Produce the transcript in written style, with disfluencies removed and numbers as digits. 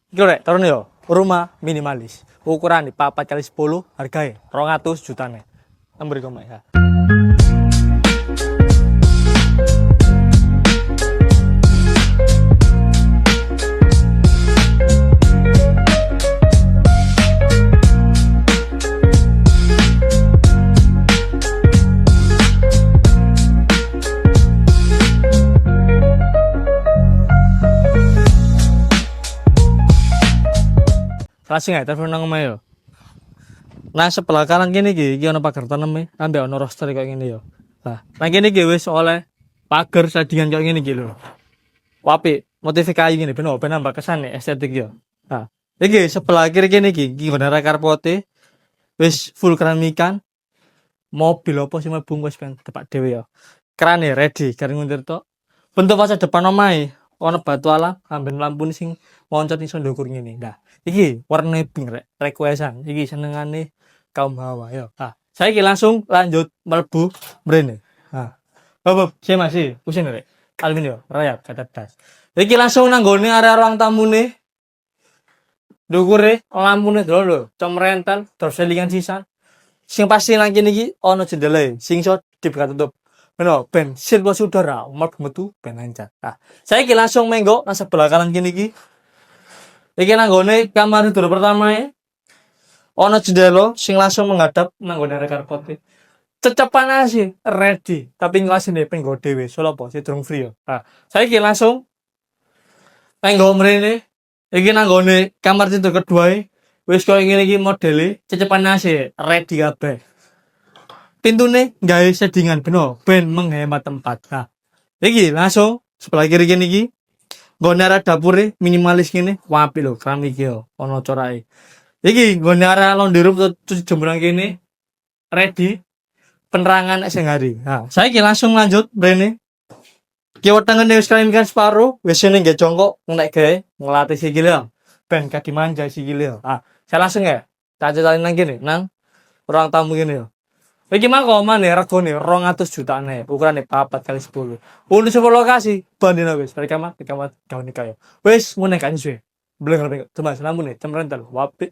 Iki rek, turun yo. Rumah minimalis. Ukuran di 4 kali 10, harganya 200 jutane. Nomor iku ya. Langsung ya telepon nang omah yo. Nah sebelah kanan kene iki ono pagar taneme, ambek ono roster kayak ngene yo. Nah, nang kene iki wis oleh pagar sadingan kayak ngene iki lho. Wapi, motif kayu ngene ben nambah kesan estetik yo. Nah, iki sebelah kiri kene iki bener karpote wis full keramikan. Mobil apa sih mlebu wis ben tepak dhewe yo. Krane ready karo nguntir tok. Bentuk fase depan omahe ono batu alam amben lampu sing moncot iso ndukur ngene. Nah, iki warna pink rek, requestan. Iki senengane kaum hawa yo. Ah, saiki langsung lanjut mlebu mrene. Ah. Bob, saya masih pusing rek. Aluminium, rayap kata das. Iki langsung nang gone area ruang tamune. Ndukure lampune lho, comrentel, terus selingan sisan. Sing pasti nang kene iki ono jendela sing iso dibuka tutup. Beno, ben sirkulasi udara mlebu metu ben lancar. Nah, saiki langsung menggo nang sebelah kanan kene iki. Iki nang gone kamar tidur pertama ono jendela sing langsung menghadap nang gone area karpet. Cecepan sih ready, tapi ngelasine penggo dhewe, soalnya apa sih durung free yo. Nah, saiki langsung menggo mrene. Iki nang gone kamar tidur kedua wis koyo ngene iki modele cecepan sih ready kabeh. Pintune gawe shadingan beno ben menghemat tempat. Nah, iki langsung sebelah kiri kene iki nggone arah dapure minimalis ngene, apik lho, keramik yo, ono corake. Iki nggone arah laundry room cuci jemuran kene ready penerangan sing hari. Nah, saiki langsung lanjut brene. Ki wetengene wis kan separo, wis ning nggih jongkok nek gawe ngelatih sikile yo. Ben kaki manja sikile yo. Ah, saya langsung ya. Caca-caca nang kene, nang ruang tamu kene yo. Iki mah kok maneh regane 200 jutaan ukurane 4 kali 10. Untuk sebuah lokasi bandina wis dari kamar ke kamar gawe nikah yo. Wis ngene kan suwe. Bleng-bleng cuma lampune cemrentel wapi.